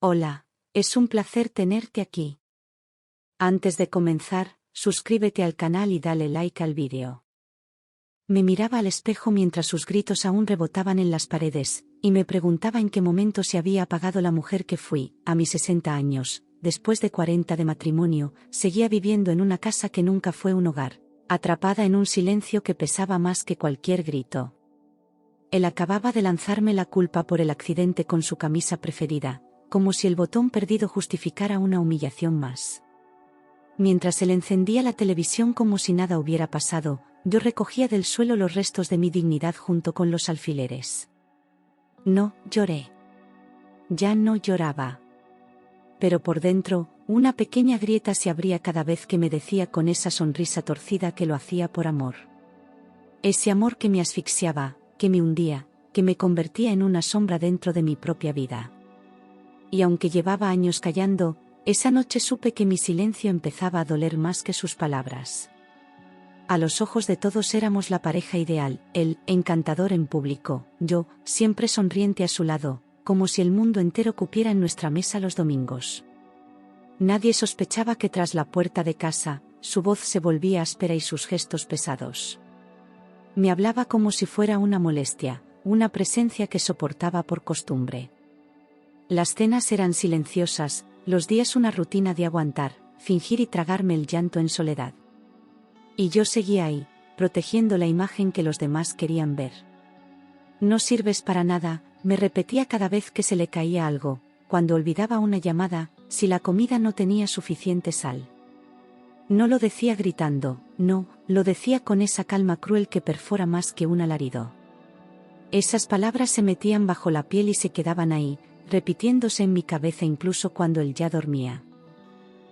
Hola, es un placer tenerte aquí. Antes de comenzar, suscríbete al canal y dale like al vídeo. Me miraba al espejo mientras sus gritos aún rebotaban en las paredes, y me preguntaba en qué momento se había apagado la mujer que fui. A mis 60 años, después de 40 de matrimonio, seguía viviendo en una casa que nunca fue un hogar, atrapada en un silencio que pesaba más que cualquier grito. Él acababa de lanzarme la culpa por el accidente con su camisa preferida, como si el botón perdido justificara una humillación más. Mientras él encendía la televisión como si nada hubiera pasado, yo recogía del suelo los restos de mi dignidad junto con los alfileres. No lloré. Ya no lloraba. Pero por dentro, una pequeña grieta se abría cada vez que me decía con esa sonrisa torcida que lo hacía por amor. Ese amor que me asfixiaba, que me hundía, que me convertía en una sombra dentro de mi propia vida. Y aunque llevaba años callando, esa noche supe que mi silencio empezaba a doler más que sus palabras. A los ojos de todos éramos la pareja ideal, él, encantador en público, yo, siempre sonriente a su lado, como si el mundo entero cupiera en nuestra mesa los domingos. Nadie sospechaba que tras la puerta de casa, su voz se volvía áspera y sus gestos pesados. Me hablaba como si fuera una molestia, una presencia que soportaba por costumbre. Las cenas eran silenciosas, los días una rutina de aguantar, fingir y tragarme el llanto en soledad. Y yo seguía ahí, protegiendo la imagen que los demás querían ver. No sirves para nada, me repetía cada vez que se le caía algo, cuando olvidaba una llamada, si la comida no tenía suficiente sal. No lo decía gritando, no, lo decía con esa calma cruel que perfora más que un alarido. Esas palabras se metían bajo la piel y se quedaban ahí, repitiéndose en mi cabeza incluso cuando él ya dormía.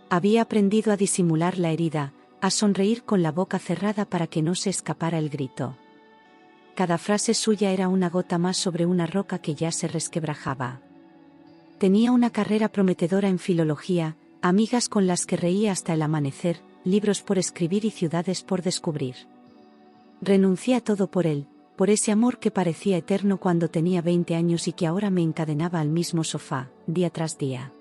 Había aprendido a disimular la herida, a sonreír con la boca cerrada para que no se escapara el grito. Cada frase suya era una gota más sobre una roca que ya se resquebrajaba. Tenía una carrera prometedora en filología, amigas con las que reía hasta el amanecer, libros por escribir y ciudades por descubrir. Renuncié a todo por él, por ese amor que parecía eterno cuando tenía 20 años y que ahora me encadenaba al mismo sofá, día tras día.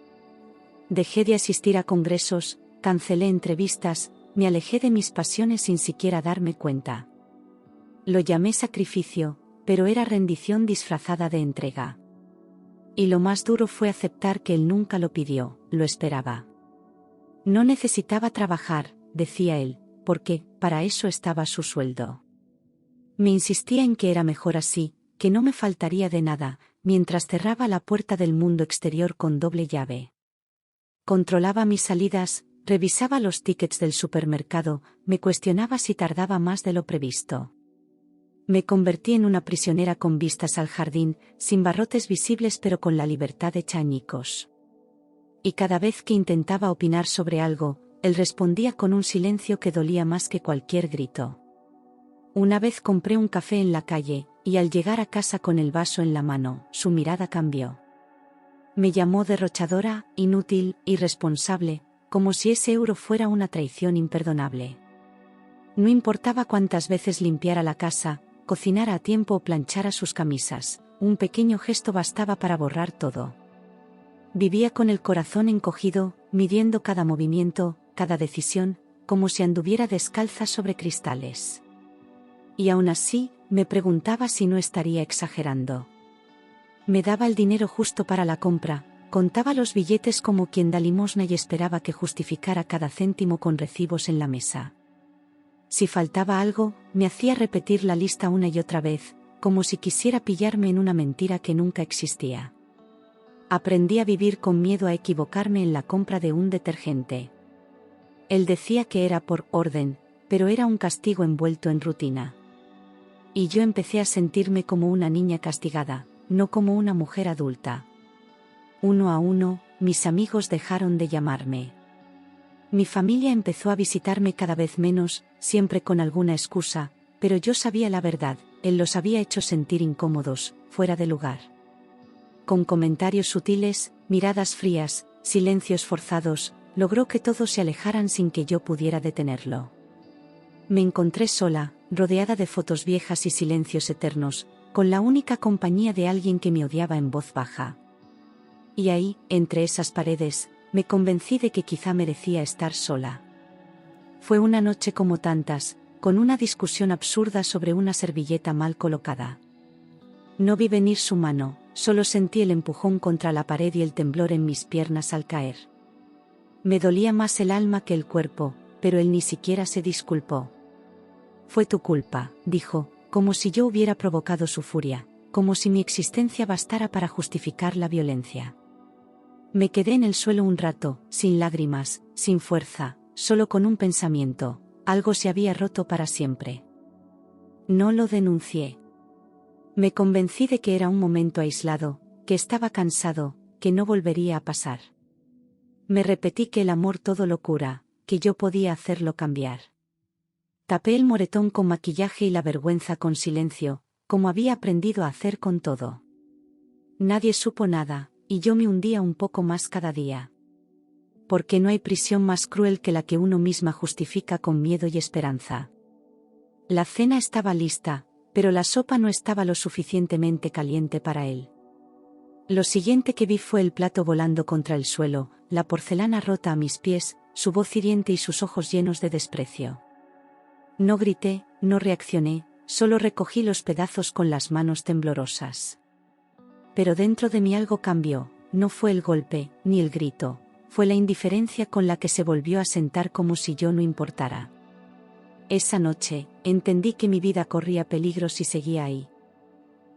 Dejé de asistir a congresos, cancelé entrevistas, me alejé de mis pasiones sin siquiera darme cuenta. Lo llamé sacrificio, pero era rendición disfrazada de entrega. Y lo más duro fue aceptar que él nunca lo pidió, lo esperaba. No necesitaba trabajar, decía él, porque, para eso estaba su sueldo. Me insistía en que era mejor así, que no me faltaría de nada, mientras cerraba la puerta del mundo exterior con doble llave. Controlaba mis salidas, revisaba los tickets del supermercado, me cuestionaba si tardaba más de lo previsto. Me convertí en una prisionera con vistas al jardín, sin barrotes visibles pero con la libertad hecha añicos. Y cada vez que intentaba opinar sobre algo, él respondía con un silencio que dolía más que cualquier grito. Una vez compré un café en la calle, y al llegar a casa con el vaso en la mano, su mirada cambió. Me llamó derrochadora, inútil, irresponsable, como si ese euro fuera una traición imperdonable. No importaba cuántas veces limpiara la casa, cocinara a tiempo o planchara sus camisas, un pequeño gesto bastaba para borrar todo. Vivía con el corazón encogido, midiendo cada movimiento, cada decisión, como si anduviera descalza sobre cristales. Y aún así, me preguntaba si no estaría exagerando. Me daba el dinero justo para la compra, contaba los billetes como quien da limosna y esperaba que justificara cada céntimo con recibos en la mesa. Si faltaba algo, me hacía repetir la lista una y otra vez, como si quisiera pillarme en una mentira que nunca existía. Aprendí a vivir con miedo a equivocarme en la compra de un detergente. Él decía que era por orden, pero era un castigo envuelto en rutina. Y yo empecé a sentirme como una niña castigada, no como una mujer adulta. Uno a uno, mis amigos dejaron de llamarme. Mi familia empezó a visitarme cada vez menos, siempre con alguna excusa, pero yo sabía la verdad, él los había hecho sentir incómodos, fuera de lugar. Con comentarios sutiles, miradas frías, silencios forzados, logró que todos se alejaran sin que yo pudiera detenerlo. Me encontré sola, rodeada de fotos viejas y silencios eternos, con la única compañía de alguien que me odiaba en voz baja. Y ahí, entre esas paredes, me convencí de que quizá merecía estar sola. Fue una noche como tantas, con una discusión absurda sobre una servilleta mal colocada. No vi venir su mano, solo sentí el empujón contra la pared y el temblor en mis piernas al caer. Me dolía más el alma que el cuerpo, pero él ni siquiera se disculpó. Fue tu culpa, dijo, como si yo hubiera provocado su furia, como si mi existencia bastara para justificar la violencia. Me quedé en el suelo un rato, sin lágrimas, sin fuerza, solo con un pensamiento: algo se había roto para siempre. No lo denuncié. Me convencí de que era un momento aislado, que estaba cansado, que no volvería a pasar. Me repetí que el amor todo lo cura, que yo podía hacerlo cambiar. Tapé el moretón con maquillaje y la vergüenza con silencio, como había aprendido a hacer con todo. Nadie supo nada, y yo me hundía un poco más cada día. Porque no hay prisión más cruel que la que uno misma justifica con miedo y esperanza. La cena estaba lista, pero la sopa no estaba lo suficientemente caliente para él. Lo siguiente que vi fue el plato volando contra el suelo, la porcelana rota a mis pies, su voz hiriente y sus ojos llenos de desprecio. No grité, no reaccioné, solo recogí los pedazos con las manos temblorosas. Pero dentro de mí algo cambió, no fue el golpe, ni el grito, fue la indiferencia con la que se volvió a sentar como si yo no importara. Esa noche, entendí que mi vida corría peligro si seguía ahí.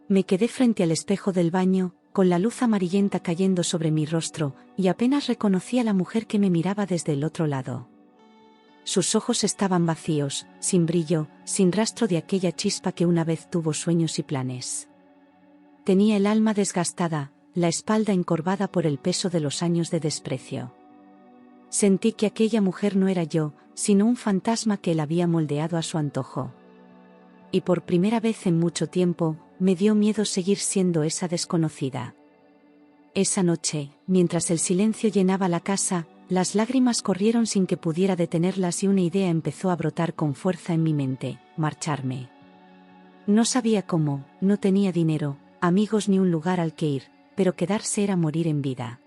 Me quedé frente al espejo del baño, con la luz amarillenta cayendo sobre mi rostro, y apenas reconocí a la mujer que me miraba desde el otro lado. Sus ojos estaban vacíos, sin brillo, sin rastro de aquella chispa que una vez tuvo sueños y planes. Tenía el alma desgastada, la espalda encorvada por el peso de los años de desprecio. Sentí que aquella mujer no era yo, sino un fantasma que él había moldeado a su antojo. Y por primera vez en mucho tiempo, me dio miedo seguir siendo esa desconocida. Esa noche, mientras el silencio llenaba la casa, las lágrimas corrieron sin que pudiera detenerlas y una idea empezó a brotar con fuerza en mi mente: marcharme. No sabía cómo, no tenía dinero, amigos ni un lugar al que ir, pero quedarse era morir en vida.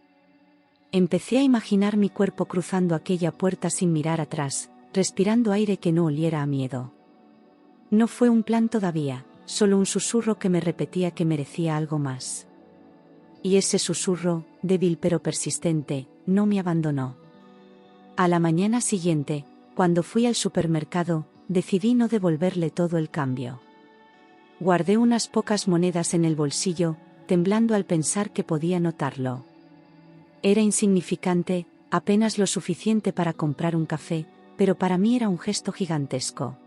Empecé a imaginar mi cuerpo cruzando aquella puerta sin mirar atrás, respirando aire que no oliera a miedo. No fue un plan todavía, solo un susurro que me repetía que merecía algo más. Y ese susurro, débil pero persistente, no me abandonó. A la mañana siguiente, cuando fui al supermercado, decidí no devolverle todo el cambio. Guardé unas pocas monedas en el bolsillo, temblando al pensar que podía notarlo. Era insignificante, apenas lo suficiente para comprar un café, pero para mí era un gesto gigantesco.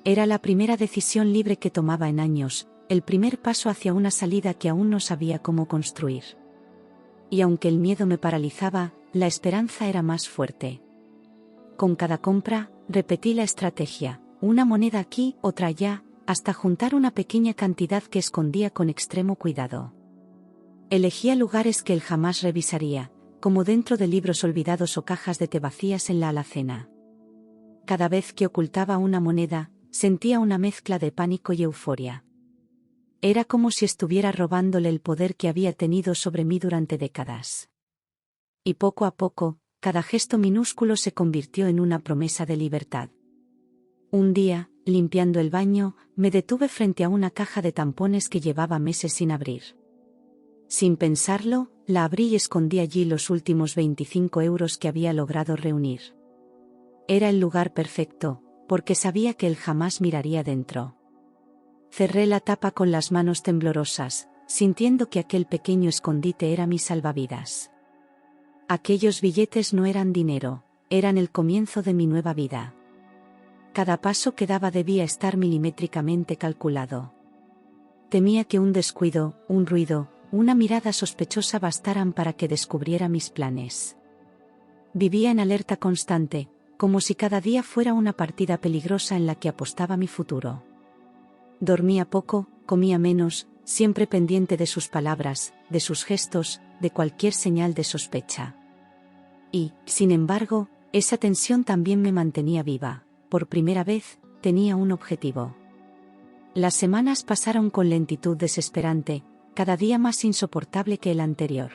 Era la primera decisión libre que tomaba en años, el primer paso hacia una salida que aún no sabía cómo construir. Y aunque el miedo me paralizaba, la esperanza era más fuerte. Con cada compra, repetí la estrategia: una moneda aquí, otra allá, hasta juntar una pequeña cantidad que escondía con extremo cuidado. Elegía lugares que él jamás revisaría, como dentro de libros olvidados o cajas de té vacías en la alacena. Cada vez que ocultaba una moneda, sentía una mezcla de pánico y euforia. Era como si estuviera robándole el poder que había tenido sobre mí durante décadas. Y poco a poco, cada gesto minúsculo se convirtió en una promesa de libertad. Un día, limpiando el baño, me detuve frente a una caja de tampones que llevaba meses sin abrir. Sin pensarlo, la abrí y escondí allí los últimos 25 euros que había logrado reunir. Era el lugar perfecto, porque sabía que él jamás miraría dentro. Cerré la tapa con las manos temblorosas, sintiendo que aquel pequeño escondite era mi salvavidas. Aquellos billetes no eran dinero, eran el comienzo de mi nueva vida. Cada paso que daba debía estar milimétricamente calculado. Temía que un descuido, un ruido, una mirada sospechosa bastaran para que descubriera mis planes. Vivía en alerta constante, como si cada día fuera una partida peligrosa en la que apostaba mi futuro. Dormía poco, comía menos, siempre pendiente de sus palabras, de sus gestos, de cualquier señal de sospecha. Y, sin embargo, esa tensión también me mantenía viva. Por primera vez, tenía un objetivo. Las semanas pasaron con lentitud desesperante, cada día más insoportable que el anterior.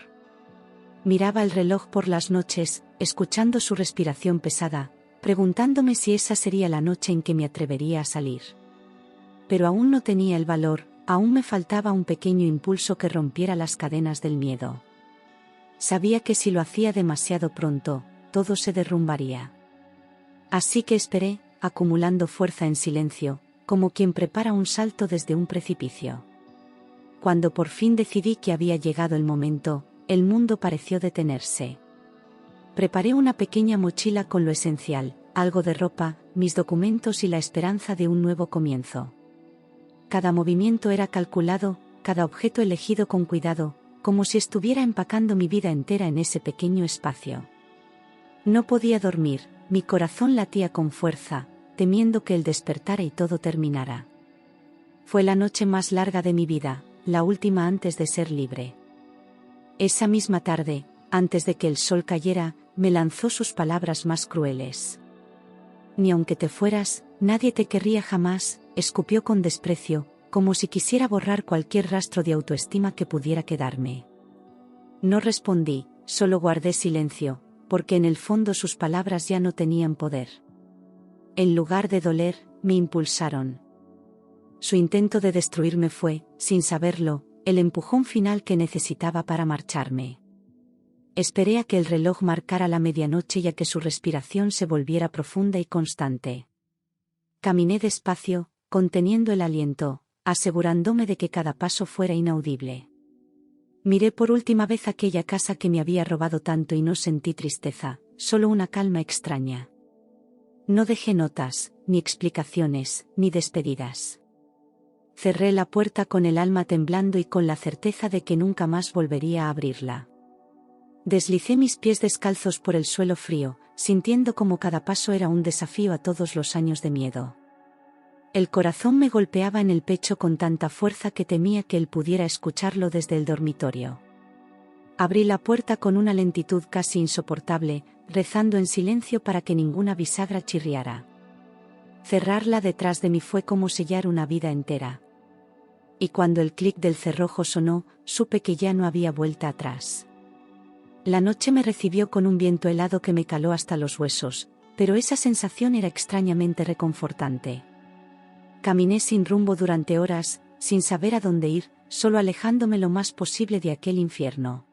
Miraba el reloj por las noches, escuchando su respiración pesada, preguntándome si esa sería la noche en que me atrevería a salir. Pero aún no tenía el valor, aún me faltaba un pequeño impulso que rompiera las cadenas del miedo. Sabía que si lo hacía demasiado pronto, todo se derrumbaría. Así que esperé, acumulando fuerza en silencio, como quien prepara un salto desde un precipicio. Cuando por fin decidí que había llegado el momento, el mundo pareció detenerse. Preparé una pequeña mochila con lo esencial, algo de ropa, mis documentos y la esperanza de un nuevo comienzo. Cada movimiento era calculado, cada objeto elegido con cuidado, como si estuviera empacando mi vida entera en ese pequeño espacio. No podía dormir, mi corazón latía con fuerza, temiendo que el despertara y todo terminara. Fue la noche más larga de mi vida, la última antes de ser libre. Esa misma tarde, antes de que el sol cayera, me lanzó sus palabras más crueles. Ni aunque te fueras, nadie te querría jamás, escupió con desprecio, como si quisiera borrar cualquier rastro de autoestima que pudiera quedarme. No respondí, solo guardé silencio, porque en el fondo sus palabras ya no tenían poder. En lugar de doler, me impulsaron. Su intento de destruirme fue, sin saberlo, el empujón final que necesitaba para marcharme. Esperé a que el reloj marcara la medianoche y a que su respiración se volviera profunda y constante. Caminé despacio, conteniendo el aliento, asegurándome de que cada paso fuera inaudible. Miré por última vez aquella casa que me había robado tanto y no sentí tristeza, solo una calma extraña. No dejé notas, ni explicaciones, ni despedidas. Cerré la puerta con el alma temblando y con la certeza de que nunca más volvería a abrirla. Deslicé mis pies descalzos por el suelo frío, sintiendo como cada paso era un desafío a todos los años de miedo. El corazón me golpeaba en el pecho con tanta fuerza que temía que él pudiera escucharlo desde el dormitorio. Abrí la puerta con una lentitud casi insoportable, rezando en silencio para que ninguna bisagra chirriara. Cerrarla detrás de mí fue como sellar una vida entera. Y cuando el clic del cerrojo sonó, supe que ya no había vuelta atrás. La noche me recibió con un viento helado que me caló hasta los huesos, pero esa sensación era extrañamente reconfortante. Caminé sin rumbo durante horas, sin saber a dónde ir, solo alejándome lo más posible de aquel infierno.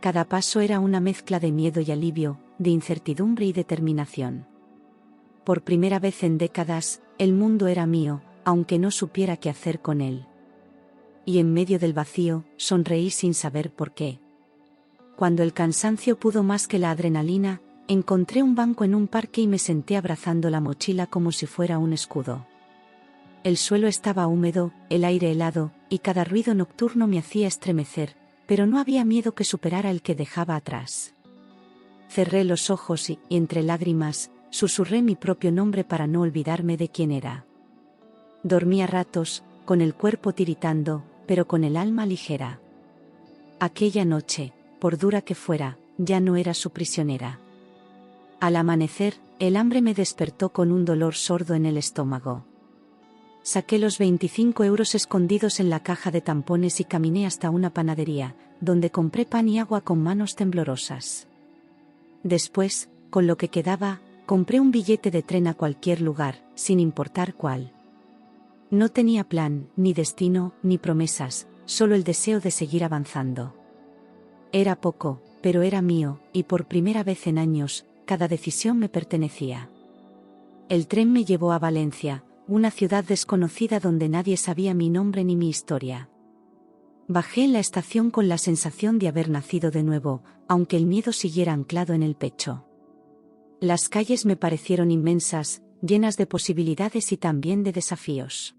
Cada paso era una mezcla de miedo y alivio, de incertidumbre y determinación. Por primera vez en décadas, el mundo era mío, aunque no supiera qué hacer con él. Y en medio del vacío, sonreí sin saber por qué. Cuando el cansancio pudo más que la adrenalina, encontré un banco en un parque y me senté abrazando la mochila como si fuera un escudo. El suelo estaba húmedo, el aire helado, y cada ruido nocturno me hacía estremecer, pero no había miedo que superara el que dejaba atrás. Cerré los ojos y, entre lágrimas, susurré mi propio nombre para no olvidarme de quién era. Dormí a ratos, con el cuerpo tiritando, pero con el alma ligera. Aquella noche, por dura que fuera, ya no era su prisionera. Al amanecer, el hambre me despertó con un dolor sordo en el estómago. Saqué los 25 euros escondidos en la caja de tampones y caminé hasta una panadería, donde compré pan y agua con manos temblorosas. Después, con lo que quedaba, compré un billete de tren a cualquier lugar, sin importar cuál. No tenía plan, ni destino, ni promesas, solo el deseo de seguir avanzando. Era poco, pero era mío, y por primera vez en años, cada decisión me pertenecía. El tren me llevó a Valencia, una ciudad desconocida donde nadie sabía mi nombre ni mi historia. Bajé en la estación con la sensación de haber nacido de nuevo, aunque el miedo siguiera anclado en el pecho. Las calles me parecieron inmensas, llenas de posibilidades y también de desafíos.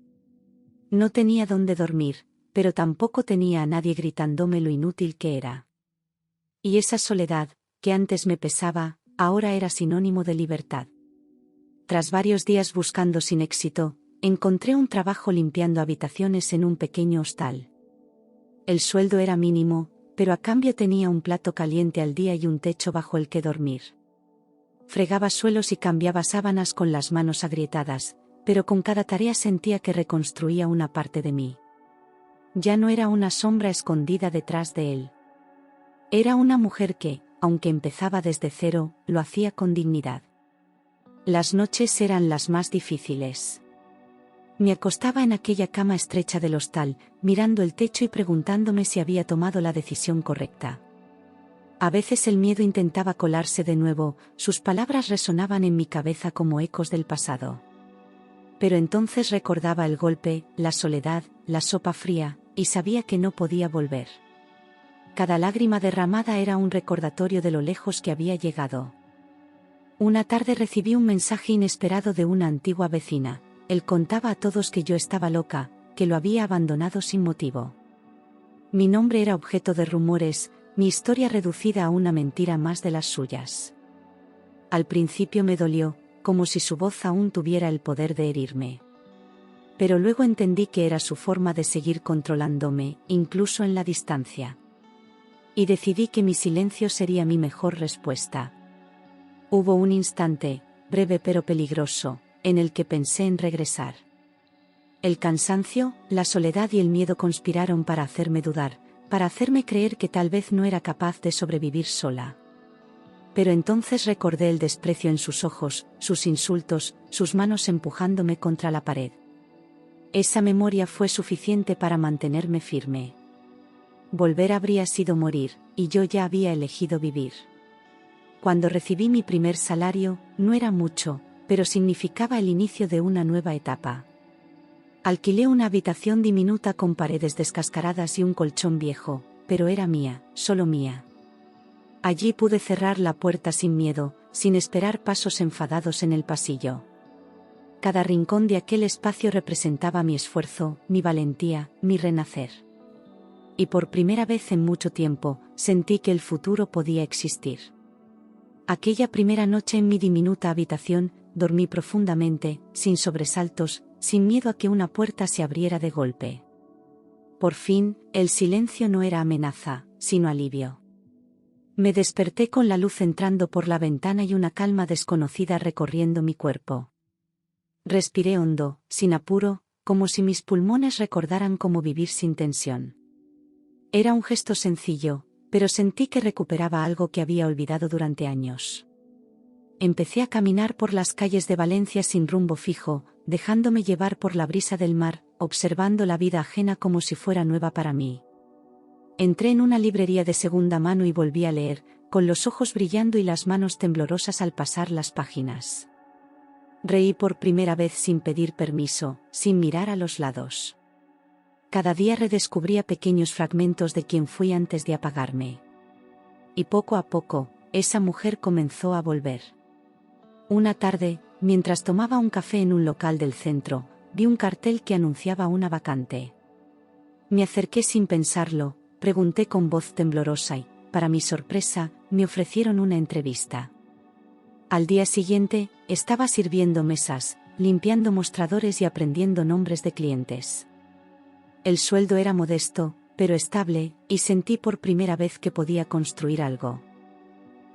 No tenía dónde dormir, pero tampoco tenía a nadie gritándome lo inútil que era. Y esa soledad, que antes me pesaba, ahora era sinónimo de libertad. Tras varios días buscando sin éxito, encontré un trabajo limpiando habitaciones en un pequeño hostal. El sueldo era mínimo, pero a cambio tenía un plato caliente al día y un techo bajo el que dormir. Fregaba suelos y cambiaba sábanas con las manos agrietadas, pero con cada tarea sentía que reconstruía una parte de mí. Ya no era una sombra escondida detrás de él. Era una mujer que, aunque empezaba desde cero, lo hacía con dignidad. Las noches eran las más difíciles. Me acostaba en aquella cama estrecha del hostal, mirando el techo y preguntándome si había tomado la decisión correcta. A veces el miedo intentaba colarse de nuevo, sus palabras resonaban en mi cabeza como ecos del pasado. Pero entonces recordaba el golpe, la soledad, la sopa fría, y sabía que no podía volver. Cada lágrima derramada era un recordatorio de lo lejos que había llegado. Una tarde recibí un mensaje inesperado de una antigua vecina. Él contaba a todos que yo estaba loca, que lo había abandonado sin motivo. Mi nombre era objeto de rumores, mi historia reducida a una mentira más de las suyas. Al principio me dolió, como si su voz aún tuviera el poder de herirme. Pero luego entendí que era su forma de seguir controlándome, incluso en la distancia. Y decidí que mi silencio sería mi mejor respuesta. Hubo un instante, breve pero peligroso, en el que pensé en regresar. El cansancio, la soledad y el miedo conspiraron para hacerme dudar, para hacerme creer que tal vez no era capaz de sobrevivir sola. Pero entonces recordé el desprecio en sus ojos, sus insultos, sus manos empujándome contra la pared. Esa memoria fue suficiente para mantenerme firme. Volver habría sido morir, y yo ya había elegido vivir. Cuando recibí mi primer salario, no era mucho, pero significaba el inicio de una nueva etapa. Alquilé una habitación diminuta con paredes descascaradas y un colchón viejo, pero era mía, solo mía. Allí pude cerrar la puerta sin miedo, sin esperar pasos enfadados en el pasillo. Cada rincón de aquel espacio representaba mi esfuerzo, mi valentía, mi renacer. Y por primera vez en mucho tiempo, sentí que el futuro podía existir. Aquella primera noche en mi diminuta habitación, dormí profundamente, sin sobresaltos, sin miedo a que una puerta se abriera de golpe. Por fin, el silencio no era amenaza, sino alivio. Me desperté con la luz entrando por la ventana y una calma desconocida recorriendo mi cuerpo. Respiré hondo, sin apuro, como si mis pulmones recordaran cómo vivir sin tensión. Era un gesto sencillo, pero sentí que recuperaba algo que había olvidado durante años. Empecé a caminar por las calles de Valencia sin rumbo fijo, dejándome llevar por la brisa del mar, observando la vida ajena como si fuera nueva para mí. Entré en una librería de segunda mano y volví a leer, con los ojos brillando y las manos temblorosas al pasar las páginas. Reí por primera vez sin pedir permiso, sin mirar a los lados. Cada día redescubría pequeños fragmentos de quien fui antes de apagarme. Y poco a poco, esa mujer comenzó a volver. Una tarde, mientras tomaba un café en un local del centro, vi un cartel que anunciaba una vacante. Me acerqué sin pensarlo, pregunté con voz temblorosa y, para mi sorpresa, me ofrecieron una entrevista. Al día siguiente, estaba sirviendo mesas, limpiando mostradores y aprendiendo nombres de clientes. El sueldo era modesto, pero estable, y sentí por primera vez que podía construir algo.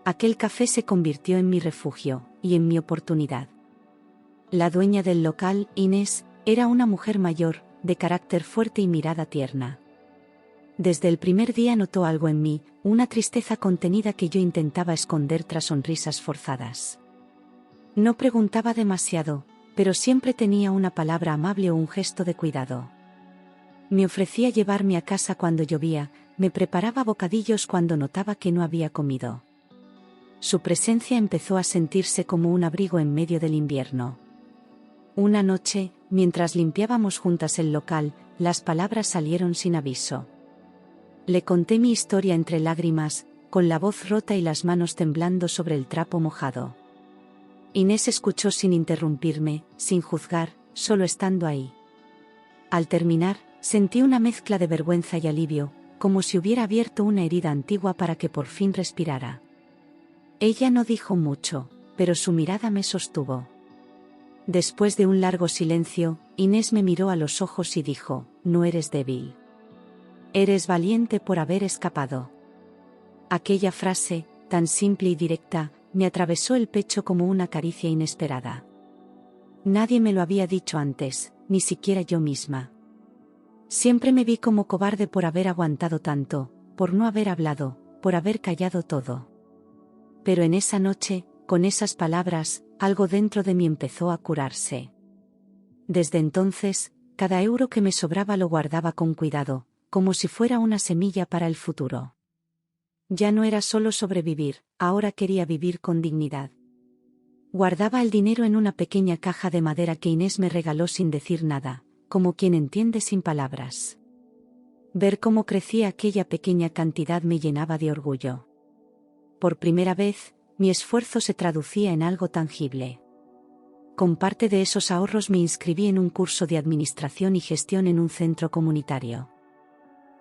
Aquel café se convirtió en mi refugio, y en mi oportunidad. La dueña del local, Inés, era una mujer mayor, de carácter fuerte y mirada tierna. Desde el primer día notó algo en mí, una tristeza contenida que yo intentaba esconder tras sonrisas forzadas. No preguntaba demasiado, pero siempre tenía una palabra amable o un gesto de cuidado. Me ofrecía llevarme a casa cuando llovía, me preparaba bocadillos cuando notaba que no había comido. Su presencia empezó a sentirse como un abrigo en medio del invierno. Una noche, mientras limpiábamos juntas el local, las palabras salieron sin aviso. Le conté mi historia entre lágrimas, con la voz rota y las manos temblando sobre el trapo mojado. Inés escuchó sin interrumpirme, sin juzgar, solo estando ahí. Al terminar, sentí una mezcla de vergüenza y alivio, como si hubiera abierto una herida antigua para que por fin respirara. Ella no dijo mucho, pero su mirada me sostuvo. Después de un largo silencio, Inés me miró a los ojos y dijo: «No eres débil. Eres valiente por haber escapado». Aquella frase, tan simple y directa, me atravesó el pecho como una caricia inesperada. Nadie me lo había dicho antes, ni siquiera yo misma. Siempre me vi como cobarde por haber aguantado tanto, por no haber hablado, por haber callado todo. Pero en esa noche, con esas palabras, algo dentro de mí empezó a curarse. Desde entonces, cada euro que me sobraba lo guardaba con cuidado, como si fuera una semilla para el futuro. Ya no era solo sobrevivir, ahora quería vivir con dignidad. Guardaba el dinero en una pequeña caja de madera que Inés me regaló sin decir nada, como quien entiende sin palabras. Ver cómo crecía aquella pequeña cantidad me llenaba de orgullo. Por primera vez, mi esfuerzo se traducía en algo tangible. Con parte de esos ahorros me inscribí en un curso de administración y gestión en un centro comunitario.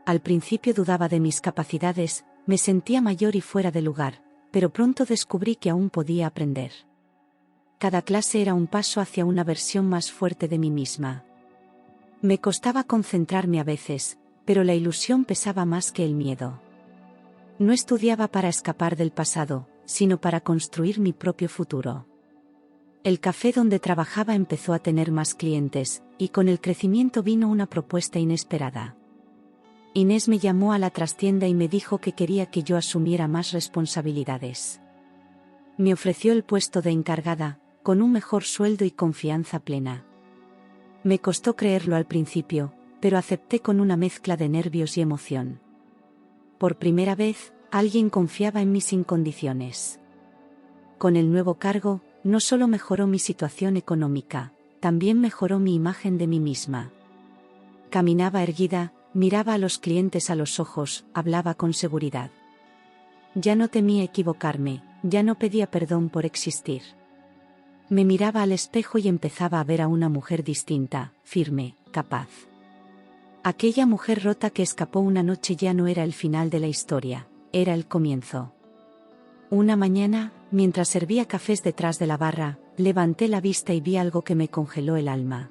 Al principio dudaba de mis capacidades, me sentía mayor y fuera de lugar, pero pronto descubrí que aún podía aprender. Cada clase era un paso hacia una versión más fuerte de mí misma. Me costaba concentrarme a veces, pero la ilusión pesaba más que el miedo. No estudiaba para escapar del pasado, sino para construir mi propio futuro. El café donde trabajaba empezó a tener más clientes, y con el crecimiento vino una propuesta inesperada. Inés me llamó a la trastienda y me dijo que quería que yo asumiera más responsabilidades. Me ofreció el puesto de encargada, con un mejor sueldo y confianza plena. Me costó creerlo al principio, pero acepté con una mezcla de nervios y emoción. Por primera vez, alguien confiaba en mí sin condiciones. Con el nuevo cargo, no solo mejoró mi situación económica, también mejoró mi imagen de mí misma. Caminaba erguida, miraba a los clientes a los ojos, hablaba con seguridad. Ya no temía equivocarme, ya no pedía perdón por existir. Me miraba al espejo y empezaba a ver a una mujer distinta, firme, capaz. Aquella mujer rota que escapó una noche ya no era el final de la historia, era el comienzo. Una mañana, mientras servía cafés detrás de la barra, levanté la vista y vi algo que me congeló el alma.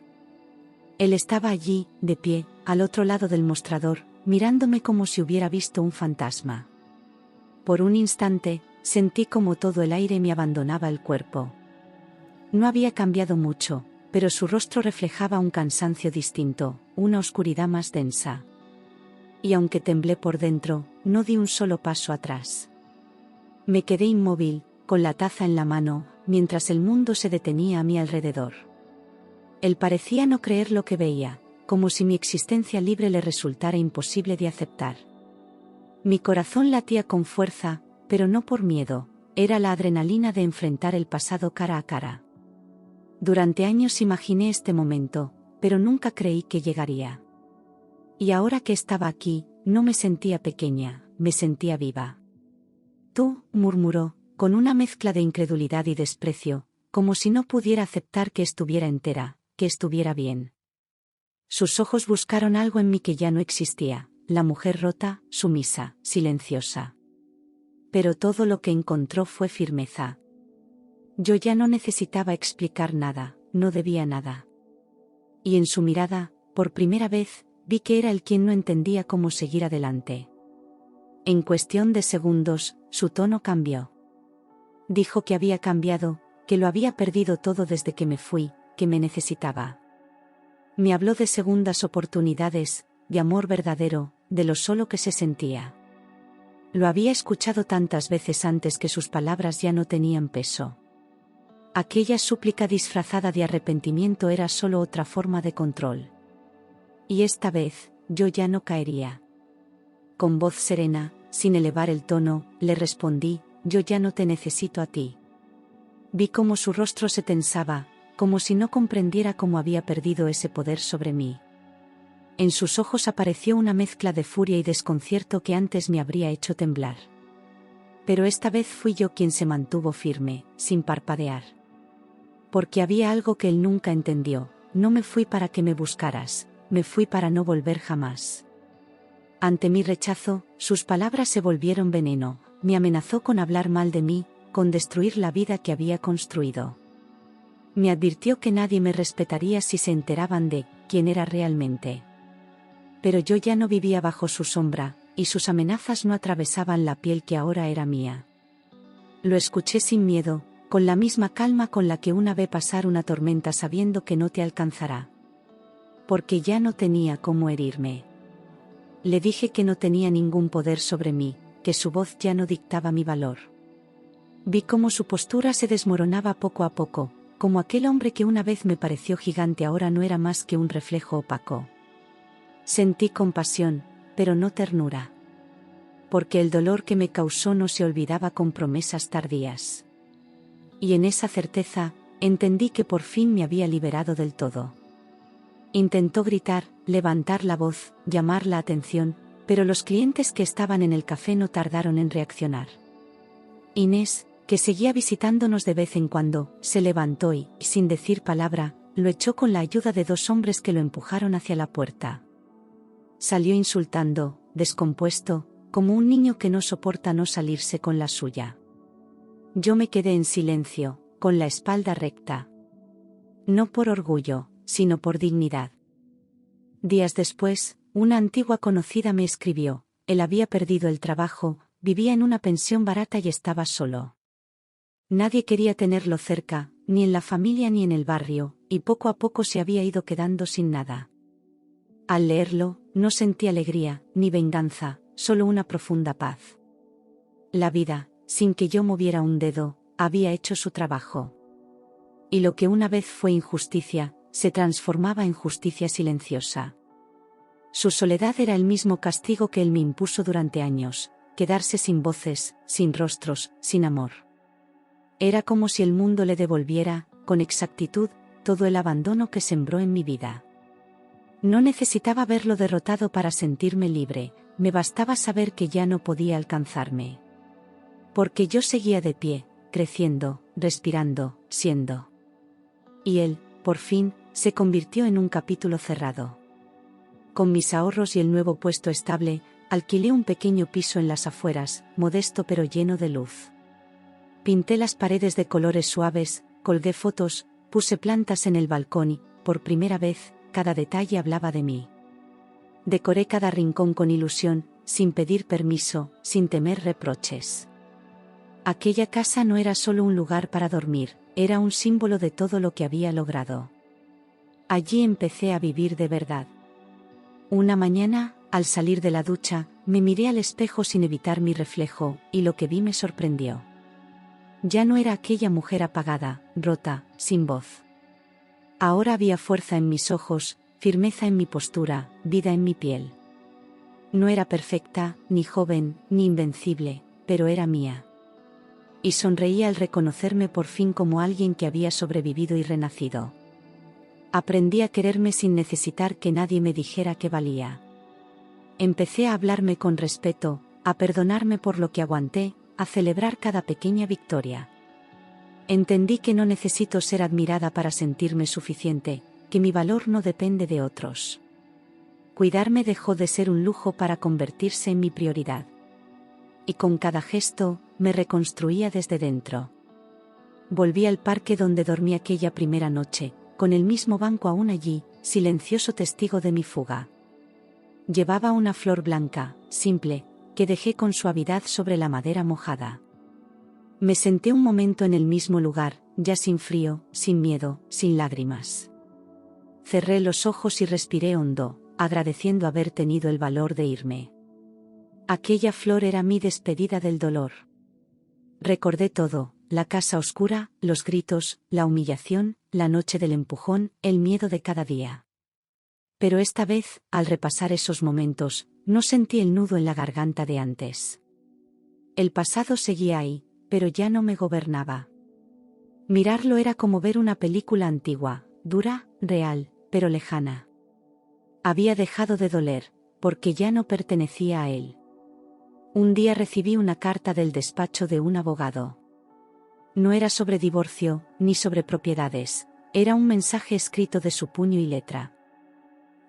Él estaba allí, de pie, al otro lado del mostrador, mirándome como si hubiera visto un fantasma. Por un instante, sentí como todo el aire me abandonaba el cuerpo. No había cambiado mucho, pero su rostro reflejaba un cansancio distinto, una oscuridad más densa. Y aunque temblé por dentro, no di un solo paso atrás. Me quedé inmóvil, con la taza en la mano, mientras el mundo se detenía a mi alrededor. Él parecía no creer lo que veía, como si mi existencia libre le resultara imposible de aceptar. Mi corazón latía con fuerza, pero no por miedo, era la adrenalina de enfrentar el pasado cara a cara. Durante años imaginé este momento, pero nunca creí que llegaría. Y ahora que estaba aquí, no me sentía pequeña, me sentía viva. Tú, murmuró, con una mezcla de incredulidad y desprecio, como si no pudiera aceptar que estuviera entera, que estuviera bien. Sus ojos buscaron algo en mí que ya no existía, la mujer rota, sumisa, silenciosa. Pero todo lo que encontró fue firmeza. Yo ya no necesitaba explicar nada, no debía nada. Y en su mirada, por primera vez, vi que era él quien no entendía cómo seguir adelante. En cuestión de segundos, su tono cambió. Dijo que había cambiado, que lo había perdido todo desde que me fui, que me necesitaba. Me habló de segundas oportunidades, de amor verdadero, de lo solo que se sentía. Lo había escuchado tantas veces antes que sus palabras ya no tenían peso. Aquella súplica disfrazada de arrepentimiento era solo otra forma de control. Y esta vez, yo ya no caería. Con voz serena, sin elevar el tono, le respondí, yo ya no te necesito a ti. Vi cómo su rostro se tensaba, como si no comprendiera cómo había perdido ese poder sobre mí. En sus ojos apareció una mezcla de furia y desconcierto que antes me habría hecho temblar. Pero esta vez fui yo quien se mantuvo firme, sin parpadear. Porque había algo que él nunca entendió, no me fui para que me buscaras, me fui para no volver jamás. Ante mi rechazo, sus palabras se volvieron veneno, me amenazó con hablar mal de mí, con destruir la vida que había construido. Me advirtió que nadie me respetaría si se enteraban de quién era realmente. Pero yo ya no vivía bajo su sombra, y sus amenazas no atravesaban la piel que ahora era mía. Lo escuché sin miedo, con la misma calma con la que una ve pasar una tormenta sabiendo que no te alcanzará. Porque ya no tenía cómo herirme. Le dije que no tenía ningún poder sobre mí, que su voz ya no dictaba mi valor. Vi cómo su postura se desmoronaba poco a poco, como aquel hombre que una vez me pareció gigante ahora no era más que un reflejo opaco. Sentí compasión, pero no ternura. Porque el dolor que me causó no se olvidaba con promesas tardías. Y en esa certeza, entendí que por fin me había liberado del todo. Intentó gritar, levantar la voz, llamar la atención, pero los clientes que estaban en el café no tardaron en reaccionar. Inés, que seguía visitándonos de vez en cuando, se levantó y, sin decir palabra, lo echó con la ayuda de 2 hombres que lo empujaron hacia la puerta. Salió insultando, descompuesto, como un niño que no soporta no salirse con la suya. Yo me quedé en silencio, con la espalda recta. No por orgullo, sino por dignidad. Días después, una antigua conocida me escribió, él había perdido el trabajo, vivía en una pensión barata y estaba solo. Nadie quería tenerlo cerca, ni en la familia ni en el barrio, y poco a poco se había ido quedando sin nada. Al leerlo, no sentí alegría, ni venganza, solo una profunda paz. La vida, sin que yo moviera un dedo, había hecho su trabajo. Y lo que una vez fue injusticia, se transformaba en justicia silenciosa. Su soledad era el mismo castigo que él me impuso durante años, quedarse sin voces, sin rostros, sin amor. Era como si el mundo le devolviera, con exactitud, todo el abandono que sembró en mi vida. No necesitaba verlo derrotado para sentirme libre, me bastaba saber que ya no podía alcanzarme. Porque yo seguía de pie, creciendo, respirando, siendo. Y él, por fin, se convirtió en un capítulo cerrado. Con mis ahorros y el nuevo puesto estable, alquilé un pequeño piso en las afueras, modesto pero lleno de luz. Pinté las paredes de colores suaves, colgué fotos, puse plantas en el balcón y, por primera vez, cada detalle hablaba de mí. Decoré cada rincón con ilusión, sin pedir permiso, sin temer reproches. Aquella casa no era solo un lugar para dormir, era un símbolo de todo lo que había logrado. Allí empecé a vivir de verdad. Una mañana, al salir de la ducha, me miré al espejo sin evitar mi reflejo, y lo que vi me sorprendió. Ya no era aquella mujer apagada, rota, sin voz. Ahora había fuerza en mis ojos, firmeza en mi postura, vida en mi piel. No era perfecta, ni joven, ni invencible, pero era mía. Y sonreía al reconocerme por fin como alguien que había sobrevivido y renacido. Aprendí a quererme sin necesitar que nadie me dijera que valía. Empecé a hablarme con respeto, a perdonarme por lo que aguanté, a celebrar cada pequeña victoria. Entendí que no necesito ser admirada para sentirme suficiente, que mi valor no depende de otros. Cuidarme dejó de ser un lujo para convertirse en mi prioridad. Y con cada gesto, me reconstruía desde dentro. Volví al parque donde dormí aquella primera noche, con el mismo banco aún allí, silencioso testigo de mi fuga. Llevaba una flor blanca, simple, que dejé con suavidad sobre la madera mojada. Me senté un momento en el mismo lugar, ya sin frío, sin miedo, sin lágrimas. Cerré los ojos y respiré hondo, agradeciendo haber tenido el valor de irme. Aquella flor era mi despedida del dolor. Recordé todo, la casa oscura, los gritos, la humillación, la noche del empujón, el miedo de cada día. Pero esta vez, al repasar esos momentos, no sentí el nudo en la garganta de antes. El pasado seguía ahí, pero ya no me gobernaba. Mirarlo era como ver una película antigua, dura, real, pero lejana. Había dejado de doler, porque ya no pertenecía a él. Un día recibí una carta del despacho de un abogado. No era sobre divorcio, ni sobre propiedades, era un mensaje escrito de su puño y letra.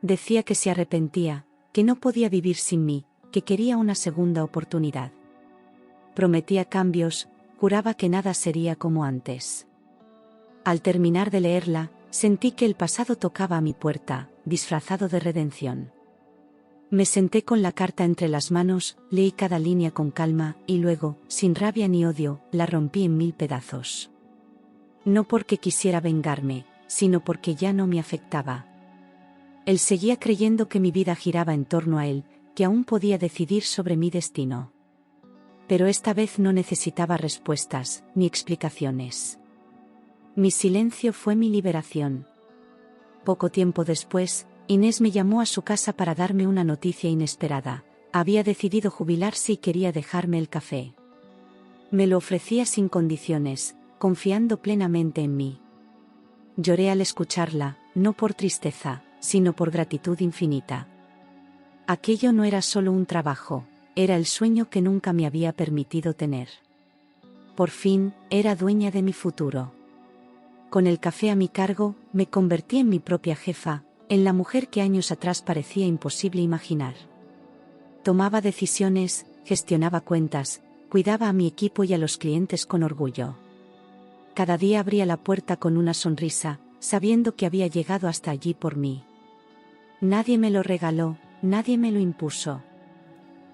Decía que se arrepentía, que no podía vivir sin mí, que quería una segunda oportunidad. Prometía cambios, juraba que nada sería como antes. Al terminar de leerla, sentí que el pasado tocaba a mi puerta, disfrazado de redención. Me senté con la carta entre las manos, leí cada línea con calma, y luego, sin rabia ni odio, la rompí en 1000 pedazos. No porque quisiera vengarme, sino porque ya no me afectaba. Él seguía creyendo que mi vida giraba en torno a él, que aún podía decidir sobre mi destino. Pero esta vez no necesitaba respuestas, ni explicaciones. Mi silencio fue mi liberación. Poco tiempo después, Inés me llamó a su casa para darme una noticia inesperada. Había decidido jubilarse y quería dejarme el café. Me lo ofrecía sin condiciones, confiando plenamente en mí. Lloré al escucharla, no por tristeza, sino por gratitud infinita. Aquello no era solo un trabajo, era el sueño que nunca me había permitido tener. Por fin, era dueña de mi futuro. Con el café a mi cargo, me convertí en mi propia jefa, en la mujer que años atrás parecía imposible imaginar. Tomaba decisiones, gestionaba cuentas, cuidaba a mi equipo y a los clientes con orgullo. Cada día abría la puerta con una sonrisa, sabiendo que había llegado hasta allí por mí. Nadie me lo regaló, nadie me lo impuso.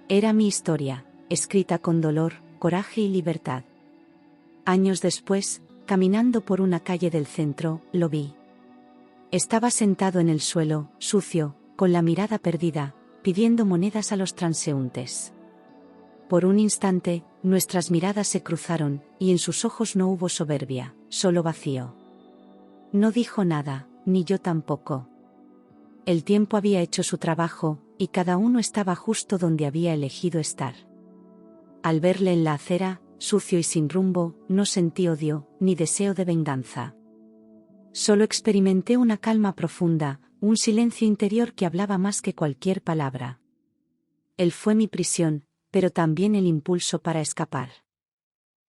Era mi historia, escrita con dolor, coraje y libertad. Años después, caminando por una calle del centro, lo vi. Estaba sentado en el suelo, sucio, con la mirada perdida, pidiendo monedas a los transeúntes. Por un instante, nuestras miradas se cruzaron, y en sus ojos no hubo soberbia, solo vacío. No dijo nada, ni yo tampoco. El tiempo había hecho su trabajo, y cada uno estaba justo donde había elegido estar. Al verle en la acera, sucio y sin rumbo, no sentí odio, ni deseo de venganza. Solo experimenté una calma profunda, un silencio interior que hablaba más que cualquier palabra. Él fue mi prisión, pero también el impulso para escapar.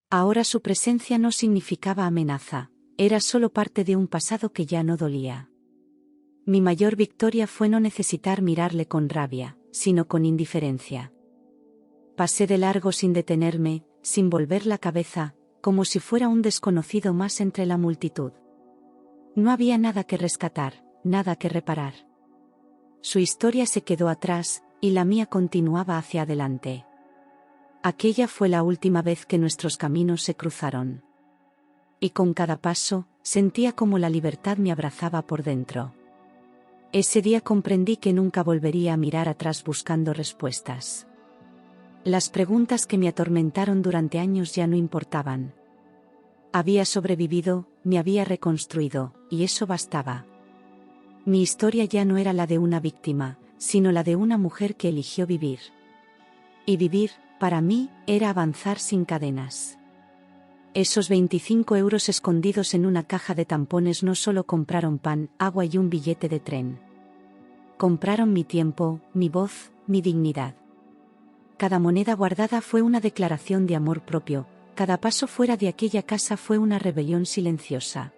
Ahora su presencia no significaba amenaza, era solo parte de un pasado que ya no dolía. Mi mayor victoria fue no necesitar mirarle con rabia, sino con indiferencia. Pasé de largo sin detenerme, sin volver la cabeza, como si fuera un desconocido más entre la multitud. No había nada que rescatar, nada que reparar. Su historia se quedó atrás, y la mía continuaba hacia adelante. Aquella fue la última vez que nuestros caminos se cruzaron. Y con cada paso, sentía como la libertad me abrazaba por dentro. Ese día comprendí que nunca volvería a mirar atrás buscando respuestas. Las preguntas que me atormentaron durante años ya no importaban. Había sobrevivido, me había reconstruido, y eso bastaba. Mi historia ya no era la de una víctima, sino la de una mujer que eligió vivir. Y vivir, para mí, era avanzar sin cadenas. Esos 25 euros escondidos en una caja de tampones no solo compraron pan, agua y un billete de tren. Compraron mi tiempo, mi voz, mi dignidad. Cada moneda guardada fue una declaración de amor propio, cada paso fuera de aquella casa fue una rebelión silenciosa.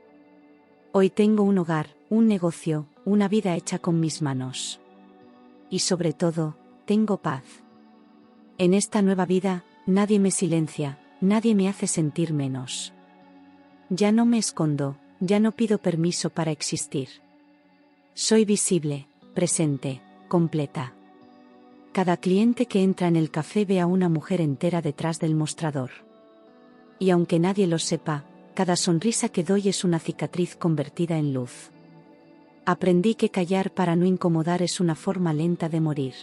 Hoy tengo un hogar, un negocio, una vida hecha con mis manos. Y sobre todo, tengo paz. En esta nueva vida, nadie me silencia, nadie me hace sentir menos. Ya no me escondo, ya no pido permiso para existir. Soy visible, presente, completa. Cada cliente que entra en el café ve a una mujer entera detrás del mostrador. Y aunque nadie lo sepa, cada sonrisa que doy es una cicatriz convertida en luz. Aprendí que callar para no incomodar es una forma lenta de morir.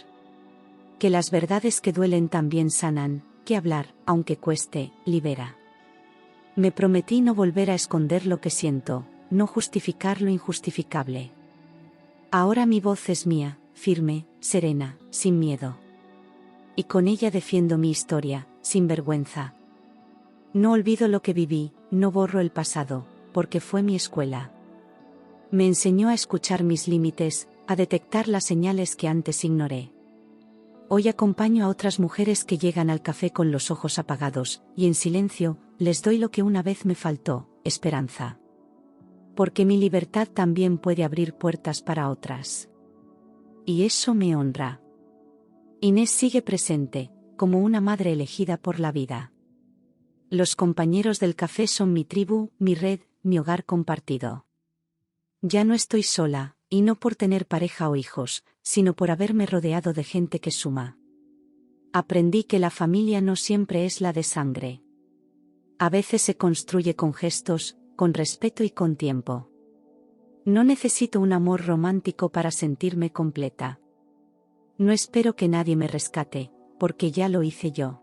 Que las verdades que duelen también sanan, que hablar, aunque cueste, libera. Me prometí no volver a esconder lo que siento, no justificar lo injustificable. Ahora mi voz es mía, firme, serena, sin miedo. Y con ella defiendo mi historia, sin vergüenza. No olvido lo que viví, no borro el pasado, porque fue mi escuela. Me enseñó a escuchar mis límites, a detectar las señales que antes ignoré. Hoy acompaño a otras mujeres que llegan al café con los ojos apagados, y en silencio, les doy lo que una vez me faltó, esperanza. Porque mi libertad también puede abrir puertas para otras. Y eso me honra. Inés sigue presente, como una madre elegida por la vida. Los compañeros del café son mi tribu, mi red, mi hogar compartido. Ya no estoy sola, y no por tener pareja o hijos, sino por haberme rodeado de gente que suma. Aprendí que la familia no siempre es la de sangre. A veces se construye con gestos, con respeto y con tiempo. No necesito un amor romántico para sentirme completa. No espero que nadie me rescate, porque ya lo hice yo.